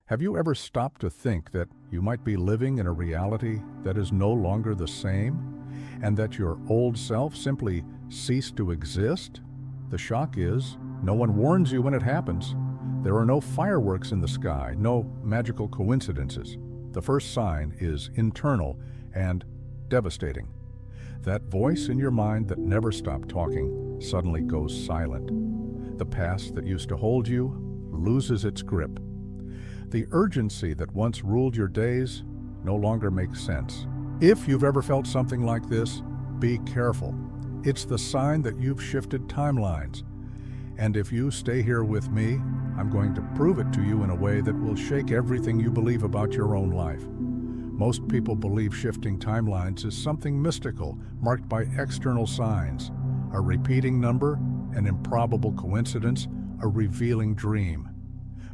Have you ever stopped to think that you might be living in a reality that is no longer the same, and that your old self simply ceased to exist? The shock is, no one warns you when it happens. There are no fireworks in the sky, no magical coincidences. The first sign is internal and devastating. That voice in your mind that never stopped talking suddenly goes silent. The past that used to hold you loses its grip. The urgency that once ruled your days no longer makes sense. If you've ever felt something like this, be careful. It's the sign that you've shifted timelines. And if you stay here with me, I'm going to prove it to you in a way that will shake everything you believe about your own life. Most people believe shifting timelines is something mystical, marked by external signs, a repeating number, an improbable coincidence, a revealing dream.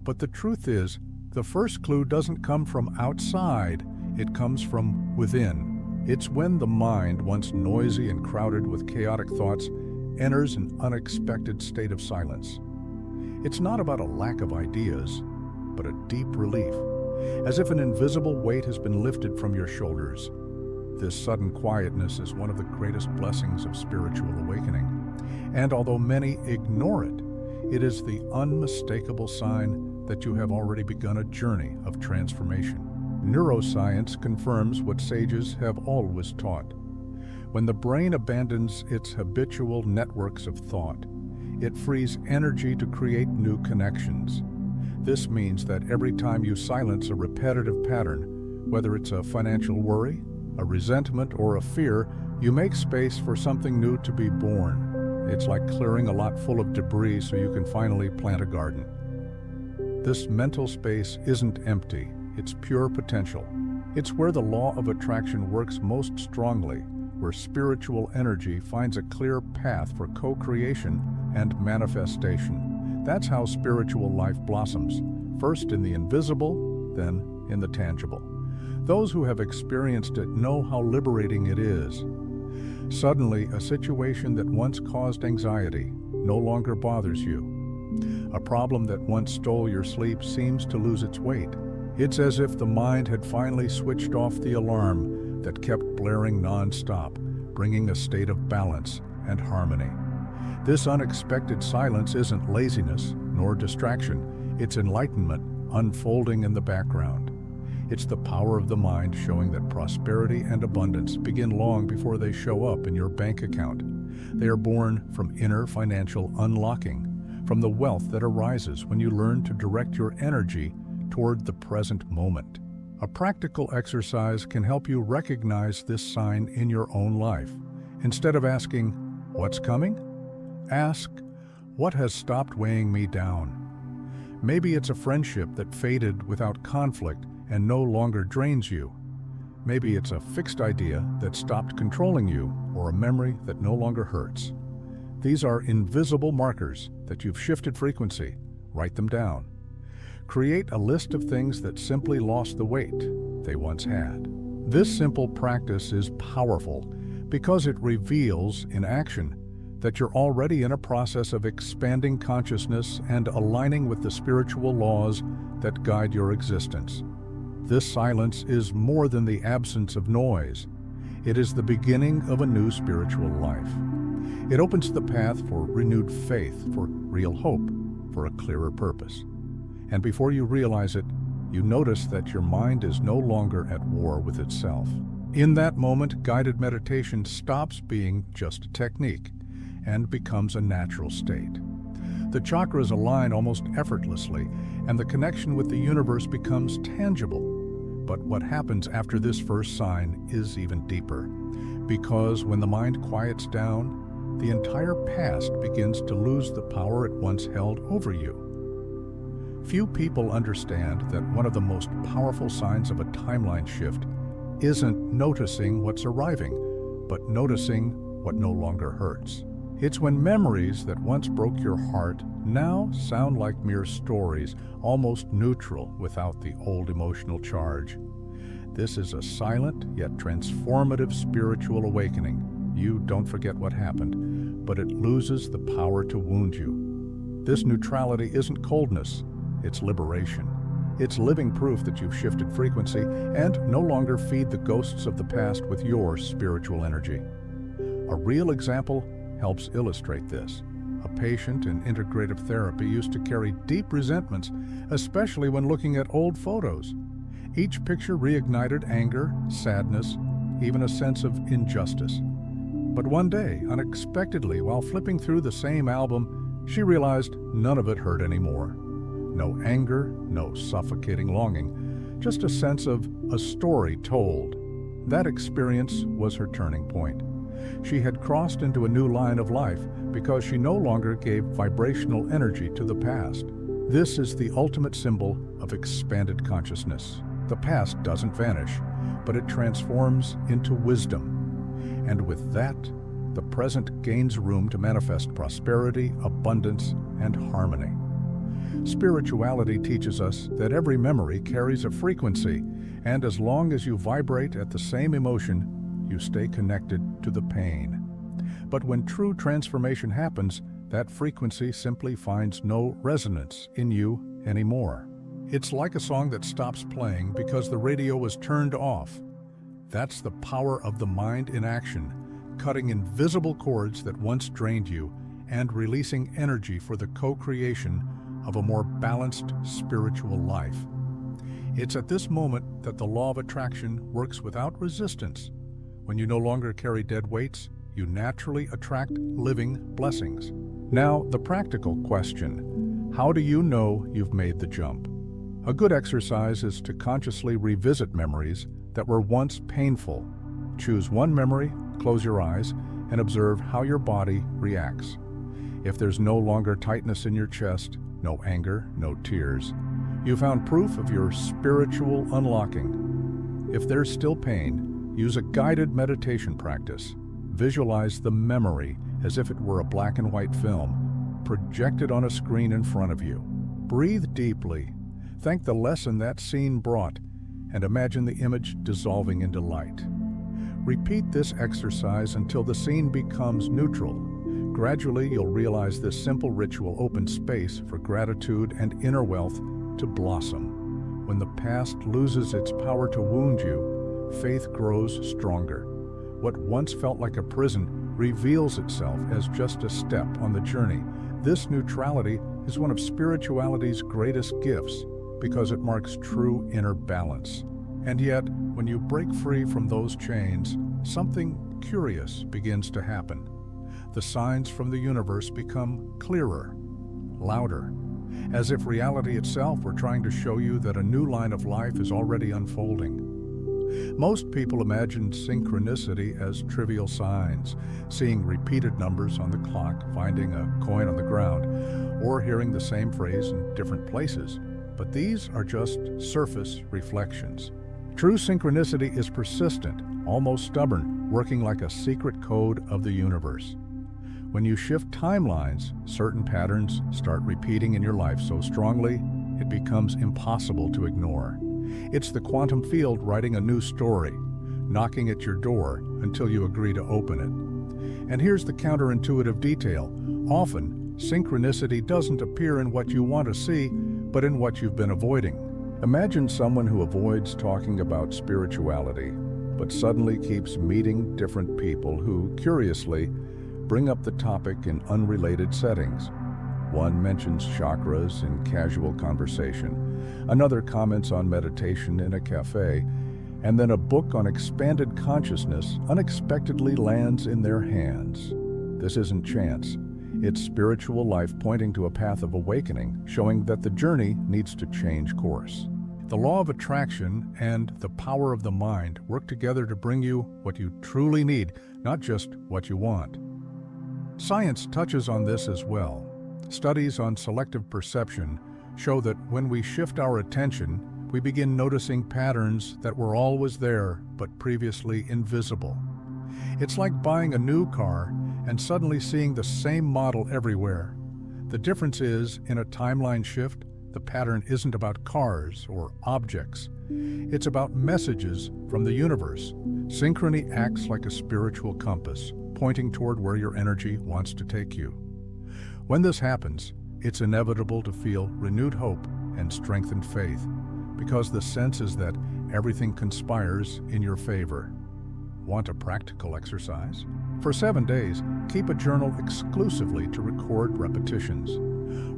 But the truth is, the first clue doesn't come from outside, it comes from within. It's when the mind, once noisy and crowded with chaotic thoughts, enters an unexpected state of silence. It's not about a lack of ideas, but a deep relief, as if an invisible weight has been lifted from your shoulders. This sudden quietness is one of the greatest blessings of spiritual awakening, and although many ignore it, it is the unmistakable sign that you have already begun a journey of transformation. Neuroscience confirms what sages have always taught. When the brain abandons its habitual networks of thought, it frees energy to create new connections. This means that every time you silence a repetitive pattern, whether it's a financial worry, a resentment, or a fear, you make space for something new to be born. It's like clearing a lot full of debris so you can finally plant a garden. This mental space isn't empty, it's pure potential. It's where the law of attraction works most strongly, where spiritual energy finds a clear path for co-creation and manifestation. That's how spiritual life blossoms, first in the invisible, then in the tangible. Those who have experienced it know how liberating it is. Suddenly, a situation that once caused anxiety no longer bothers you. A problem that once stole your sleep seems to lose its weight. It's as if the mind had finally switched off the alarm that kept blaring non-stop, bringing a state of balance and harmony. This unexpected silence isn't laziness nor distraction, it's enlightenment unfolding in the background. It's the power of the mind showing that prosperity and abundance begin long before they show up in your bank account. They are born from inner financial unlocking, from the wealth that arises when you learn to direct your energy toward the present moment. A practical exercise can help you recognize this sign in your own life. Instead of asking, "What's coming?" ask, "What has stopped weighing me down?" Maybe it's a friendship that faded without conflict and no longer drains you. Maybe it's a fixed idea that stopped controlling you, or a memory that no longer hurts. These are invisible markers that you've shifted frequency. Write them down. Create a list of things that simply lost the weight they once had. This simple practice is powerful because it reveals in action that you're already in a process of expanding consciousness and aligning with the spiritual laws that guide your existence. This silence is more than the absence of noise. It is the beginning of a new spiritual life. It opens the path for renewed faith, for real hope, for a clearer purpose. And before you realize it, you notice that your mind is no longer at war with itself. In that moment, guided meditation stops being just a technique and becomes a natural state. The chakras align almost effortlessly, and the connection with the universe becomes tangible. But what happens after this first sign is even deeper, because when the mind quiets down, the entire past begins to lose the power it once held over you. Few people understand that one of the most powerful signs of a timeline shift isn't noticing what's arriving, but noticing what no longer hurts. It's when memories that once broke your heart now sound like mere stories, almost neutral without the old emotional charge. This is a silent yet transformative spiritual awakening. You don't forget what happened, but it loses the power to wound you. This neutrality isn't coldness, it's liberation. It's living proof that you've shifted frequency and no longer feed the ghosts of the past with your spiritual energy. A real example helps illustrate this. A patient in integrative therapy used to carry deep resentments, especially when looking at old photos. Each picture reignited anger, sadness, even a sense of injustice. But one day, unexpectedly, while flipping through the same album, she realized none of it hurt anymore. No anger, no suffocating longing, just a sense of a story told. That experience was her turning point. She had crossed into a new line of life because she no longer gave vibrational energy to the past. This is the ultimate symbol of expanded consciousness. The past doesn't vanish, but it transforms into wisdom. And with that, the present gains room to manifest prosperity, abundance, and harmony. Spirituality teaches us that every memory carries a frequency, and as long as you vibrate at the same emotion, you stay connected to the pain. But when true transformation happens, that frequency simply finds no resonance in you anymore. It's like a song that stops playing because the radio was turned off. That's the power of the mind in action, cutting invisible cords that once drained you and releasing energy for the co-creation of a more balanced spiritual life. It's at this moment that the law of attraction works without resistance. When you no longer carry dead weights, you naturally attract living blessings. Now, the practical question: how do you know you've made the jump? A good exercise is to consciously revisit memories that were once painful. Choose one memory, close your eyes, and observe how your body reacts. If there's no longer tightness in your chest, no anger, no tears, you found proof of your spiritual unlocking. If there's still pain, use a guided meditation practice. Visualize the memory as if it were a black and white film, projected on a screen in front of you. Breathe deeply. Thank the lesson that scene brought, and imagine the image dissolving into light. Repeat this exercise until the scene becomes neutral. Gradually, you'll realize this simple ritual opens space for gratitude and inner wealth to blossom. When the past loses its power to wound you, faith grows stronger. What once felt like a prison reveals itself as just a step on the journey. This neutrality is one of spirituality's greatest gifts because it marks true inner balance. And yet, when you break free from those chains, something curious begins to happen. The signs from the universe become clearer, louder, as if reality itself were trying to show you that a new line of life is already unfolding. Most people imagine synchronicity as trivial signs, seeing repeated numbers on the clock, finding a coin on the ground, or hearing the same phrase in different places. But these are just surface reflections. True synchronicity is persistent, almost stubborn, working like a secret code of the universe. When you shift timelines, certain patterns start repeating in your life so strongly, it becomes impossible to ignore. It's the quantum field writing a new story, knocking at your door until you agree to open it. And here's the counterintuitive detail. Often, synchronicity doesn't appear in what you want to see, but in what you've been avoiding. Imagine someone who avoids talking about spirituality, but suddenly keeps meeting different people who, curiously, bring up the topic in unrelated settings. One mentions chakras in casual conversation, another comments on meditation in a cafe, and then a book on expanded consciousness unexpectedly lands in their hands. This isn't chance. It's spiritual life pointing to a path of awakening, showing that the journey needs to change course. The law of attraction and the power of the mind work together to bring you what you truly need, not just what you want. Science touches on this as well. Studies on selective perception show that when we shift our attention, we begin noticing patterns that were always there but previously invisible. It's like buying a new car and suddenly seeing the same model everywhere. The difference is, in a timeline shift, the pattern isn't about cars or objects. It's about messages from the universe. Synchrony acts like a spiritual compass, pointing toward where your energy wants to take you. When this happens, it's inevitable to feel renewed hope and strengthened faith, because the sense is that everything conspires in your favor. Want a practical exercise? For 7 days, keep a journal exclusively to record repetitions.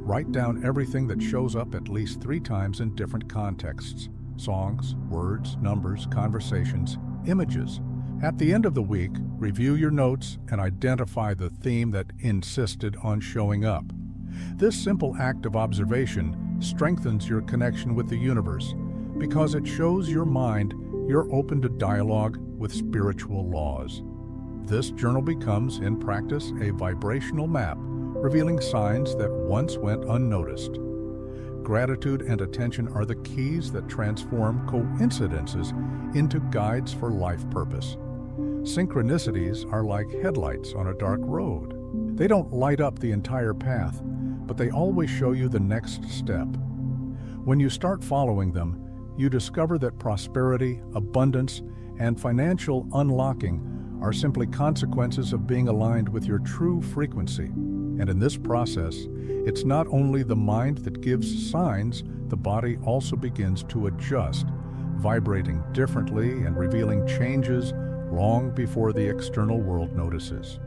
Write down everything that shows up at least 3 times in different contexts: songs, words, numbers, conversations, images. At the end of the week, review your notes and identify the theme that insisted on showing up. This simple act of observation strengthens your connection with the universe because it shows your mind you're open to dialogue with spiritual laws. This journal becomes, in practice, a vibrational map, revealing signs that once went unnoticed. Gratitude and attention are the keys that transform coincidences into guides for life purpose. Synchronicities are like headlights on a dark road. They don't light up the entire path, but they always show you the next step. When you start following them, you discover that prosperity, abundance, and financial unlocking are simply consequences of being aligned with your true frequency. And in this process, it's not only the mind that gives signs, the body also begins to adjust, vibrating differently and revealing changes long before the external world notices.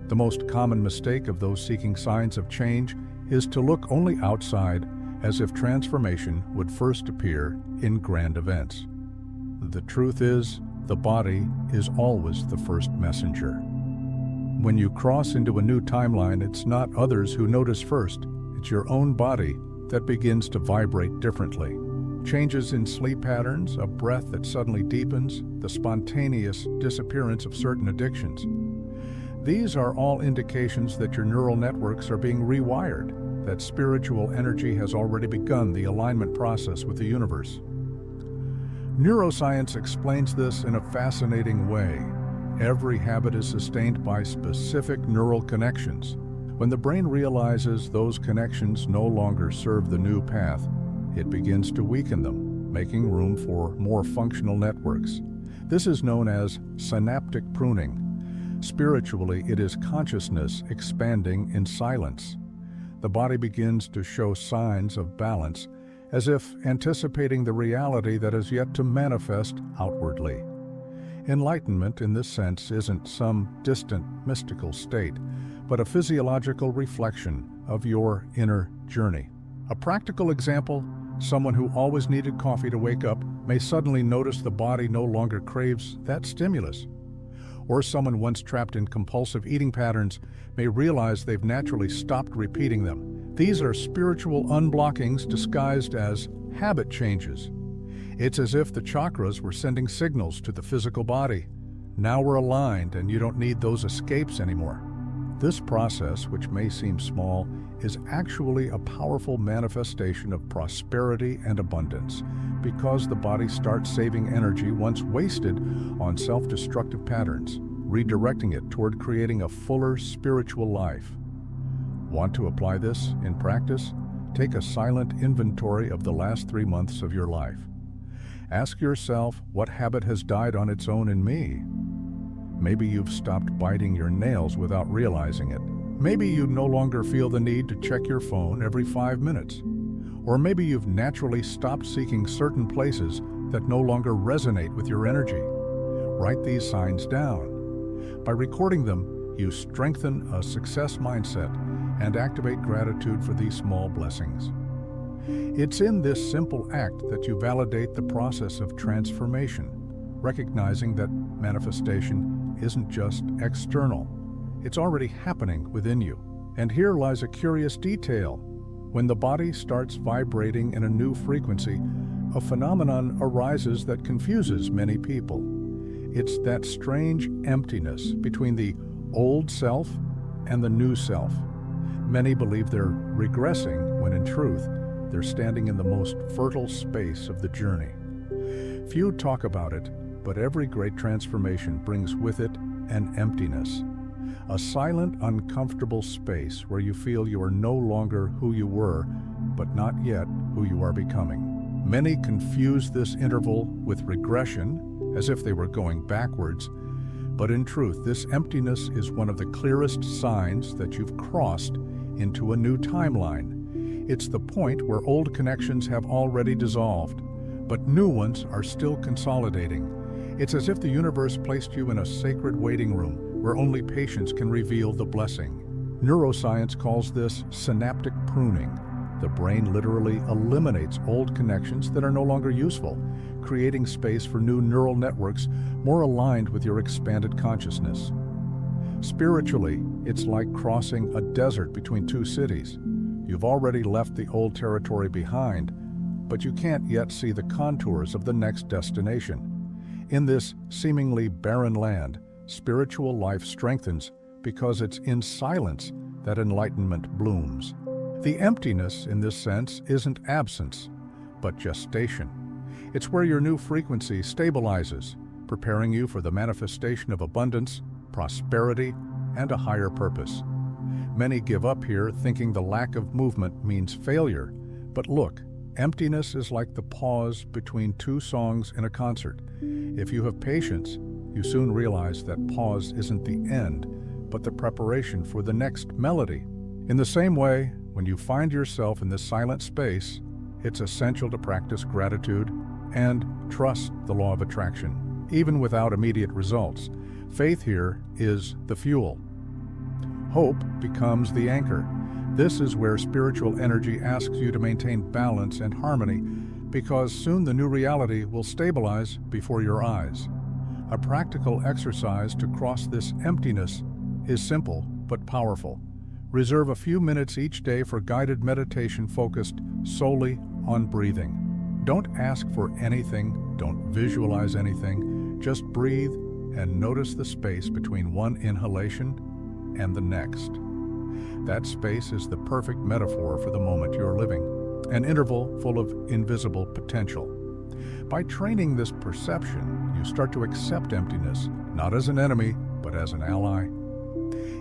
The most common mistake of those seeking signs of change is to look only outside, as if transformation would first appear in grand events. The truth is, the body is always the first messenger. When you cross into a new timeline, it's not others who notice first, it's your own body that begins to vibrate differently. Changes in sleep patterns, a breath that suddenly deepens, the spontaneous disappearance of certain addictions. These are all indications that your neural networks are being rewired, that spiritual energy has already begun the alignment process with the universe. Neuroscience explains this in a fascinating way. Every habit is sustained by specific neural connections. When the brain realizes those connections no longer serve the new path, it begins to weaken them, making room for more functional networks. This is known as synaptic pruning. Spiritually, it is consciousness expanding in silence. The body begins to show signs of balance, as if anticipating the reality that is yet to manifest outwardly. Enlightenment, in this sense, isn't some distant mystical state, but a physiological reflection of your inner journey. A practical example: someone who always needed coffee to wake up may suddenly notice the body no longer craves that stimulus. Or someone once trapped in compulsive eating patterns may realize they've naturally stopped repeating them. These are spiritual unblockings disguised as habit changes. It's as if the chakras were sending signals to the physical body. Now we're aligned and you don't need those escapes anymore. This process, which may seem small, is actually a powerful manifestation of prosperity and abundance, because the body starts saving energy once wasted on self-destructive patterns, redirecting it toward creating a fuller spiritual life. Want to apply this in practice? Take a silent inventory of the last 3 months of your life. Ask yourself, what habit has died on its own in me? Maybe you've stopped biting your nails without realizing it. Maybe you no longer feel the need to check your phone every 5 minutes. Or maybe you've naturally stopped seeking certain places that no longer resonate with your energy. Write these signs down. By recording them, you strengthen a success mindset and activate gratitude for these small blessings. It's in this simple act that you validate the process of transformation, recognizing that manifestation isn't just external. It's already happening within you. And here lies a curious detail. When the body starts vibrating in a new frequency, a phenomenon arises that confuses many people. It's that strange emptiness between the old self and the new self. Many believe they're regressing, when in truth, they're standing in the most fertile space of the journey. Few talk about it, but every great transformation brings with it an emptiness. A silent, uncomfortable space where you feel you are no longer who you were, but not yet who you are becoming. Many confuse this interval with regression, as if they were going backwards, but in truth, this emptiness is one of the clearest signs that you've crossed into a new timeline. It's the point where old connections have already dissolved, but new ones are still consolidating. It's as if the universe placed you in a sacred waiting room where only patience can reveal the blessing. Neuroscience calls this synaptic pruning. The brain literally eliminates old connections that are no longer useful, creating space for new neural networks more aligned with your expanded consciousness. Spiritually, it's like crossing a desert between two cities. You've already left the old territory behind, but you can't yet see the contours of the next destination. In this seemingly barren land, spiritual life strengthens because it's in silence that enlightenment blooms. The emptiness, in this sense, isn't absence, but gestation. It's where your new frequency stabilizes, preparing you for the manifestation of abundance, prosperity, and a higher purpose. Many give up here thinking the lack of movement means failure, but look, emptiness is like the pause between two songs in a concert. If you have patience, you soon realize that pause isn't the end, but the preparation for the next melody. In the same way, when you find yourself in this silent space, it's essential to practice gratitude and trust the law of attraction, even without immediate results. Faith here is the fuel. Hope becomes the anchor. This is where spiritual energy asks you to maintain balance and harmony, because soon the new reality will stabilize before your eyes. A practical exercise to cross this emptiness is simple but powerful. Reserve a few minutes each day for guided meditation focused solely on breathing. Don't ask for anything, don't visualize anything, just breathe and notice the space between one inhalation and the next. That space is the perfect metaphor for the moment you're living, an interval full of invisible potential. By training this perception, you start to accept emptiness, not as an enemy, but as an ally.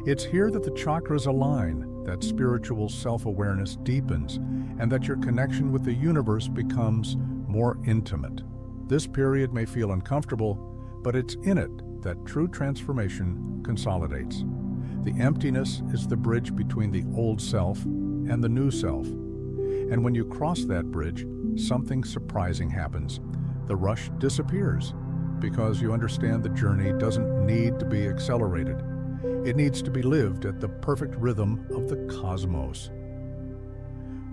It's here that the chakras align, that spiritual self-awareness deepens, and that your connection with the universe becomes more intimate. This period may feel uncomfortable, but it's in it that true transformation consolidates. The emptiness is the bridge between the old self and the new self. And when you cross that bridge, something surprising happens. The rush disappears because you understand the journey doesn't need to be accelerated. It needs to be lived at the perfect rhythm of the cosmos.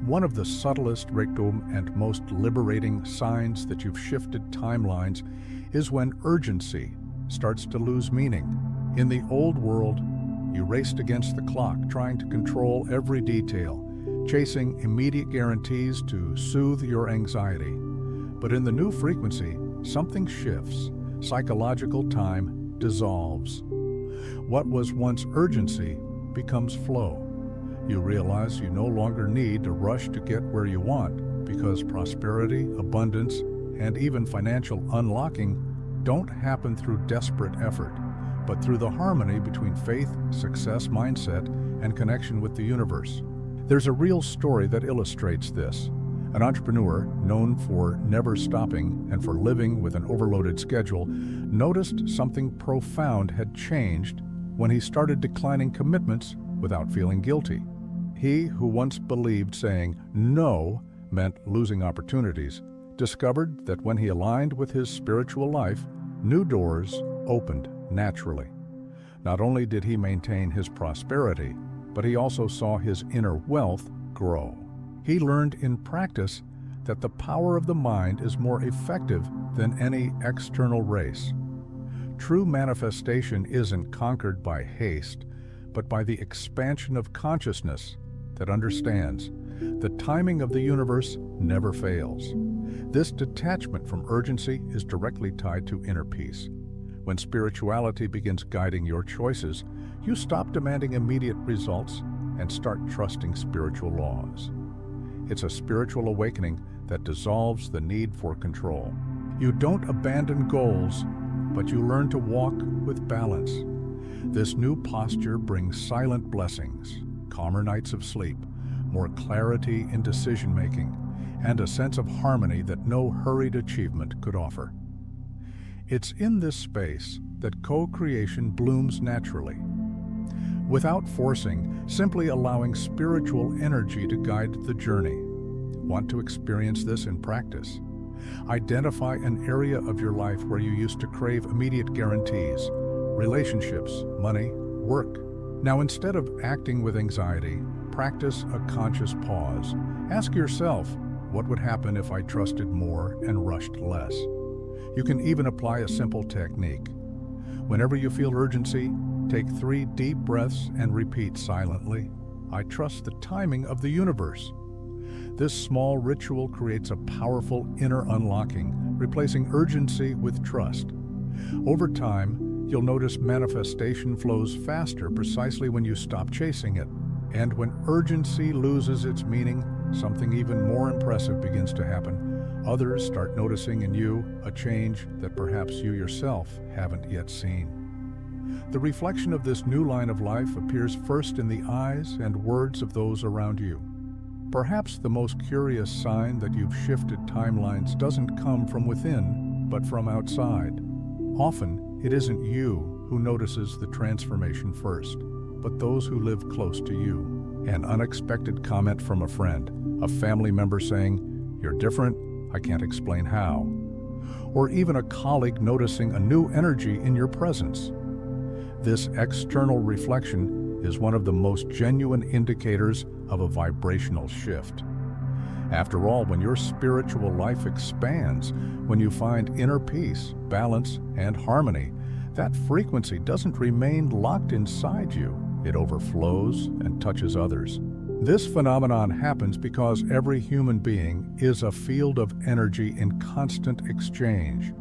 One of the subtlest, and most liberating signs that you've shifted timelines is when urgency starts to lose meaning. In the old world, you raced against the clock, trying to control every detail, chasing immediate guarantees to soothe your anxiety. But in the new frequency, something shifts. Psychological time dissolves. What was once urgency becomes flow. You realize you no longer need to rush to get where you want, because prosperity, abundance, and even financial unlocking don't happen through desperate effort, but through the harmony between faith, success mindset, and connection with the universe. There's a real story that illustrates this. An entrepreneur known for never stopping and for living with an overloaded schedule noticed something profound had changed when he started declining commitments without feeling guilty. He, who once believed saying no meant losing opportunities, discovered that when he aligned with his spiritual life, new doors opened naturally. Not only did he maintain his prosperity, but he also saw his inner wealth grow. He learned in practice that the power of the mind is more effective than any external race. True manifestation isn't conquered by haste, but by the expansion of consciousness that understands the timing of the universe never fails. This detachment from urgency is directly tied to inner peace. When spirituality begins guiding your choices, you stop demanding immediate results and start trusting spiritual laws. It's a spiritual awakening that dissolves the need for control. You don't abandon goals, but you learn to walk with balance. This new posture brings silent blessings, calmer nights of sleep, more clarity in decision-making, and a sense of harmony that no hurried achievement could offer. It's in this space that co-creation blooms naturally. without forcing, simply allowing spiritual energy to guide the journey. Want to experience this in practice? Identify an area of your life where you used to crave immediate guarantees: relationships, money, work. Now, instead of acting with anxiety, practice a conscious pause. Ask yourself, what would happen if I trusted more and rushed less? You can even apply a simple technique. Whenever you feel urgency, take 3 deep breaths and repeat silently, I trust the timing of the universe. This small ritual creates a powerful inner unlocking, replacing urgency with trust. Over time, you'll notice manifestation flows faster precisely when you stop chasing it. And when urgency loses its meaning, something even more impressive begins to happen. Others start noticing in you a change that perhaps you yourself haven't yet seen. The reflection of this new line of life appears first in the eyes and words of those around you. Perhaps the most curious sign that you've shifted timelines doesn't come from within, but from outside. Often, it isn't you who notices the transformation first, but those who live close to you. An unexpected comment from a friend, a family member saying, "You're different, I can't explain how." Or even a colleague noticing a new energy in your presence. This external reflection is one of the most genuine indicators of a vibrational shift. After all, when your spiritual life expands, when you find inner peace, balance, and harmony, that frequency doesn't remain locked inside you. It overflows and touches others. This phenomenon happens because every human being is a field of energy in constant exchange.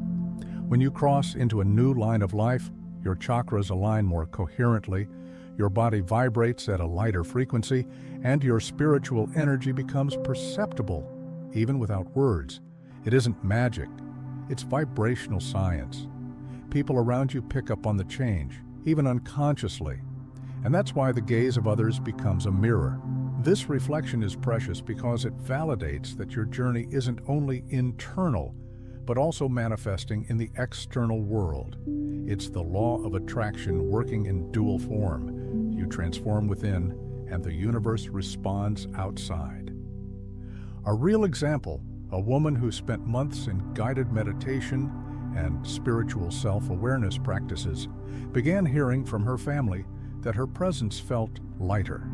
When you cross into a new line of life, your chakras align more coherently, your body vibrates at a lighter frequency, and your spiritual energy becomes perceptible, even without words. It isn't magic, it's vibrational science. People around you pick up on the change, even unconsciously. And that's why the gaze of others becomes a mirror. This reflection is precious because it validates that your journey isn't only internal, but also manifesting in the external world. It's the law of attraction working in dual form. You transform within, and the universe responds outside. A real example, a woman who spent months in guided meditation and spiritual self-awareness practices, began hearing from her family that her presence felt lighter.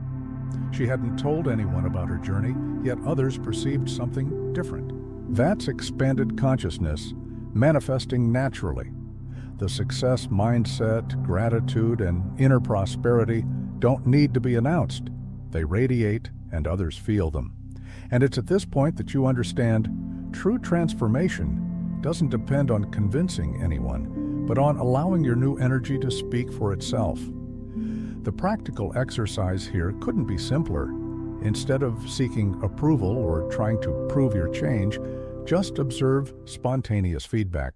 She hadn't told anyone about her journey, yet others perceived something different. That's expanded consciousness, manifesting naturally. The success mindset, gratitude, and inner prosperity don't need to be announced. They radiate, and others feel them. And it's at this point that you understand true transformation doesn't depend on convincing anyone, but on allowing your new energy to speak for itself. The practical exercise here couldn't be simpler. Instead of seeking approval or trying to prove your change, just observe spontaneous feedback.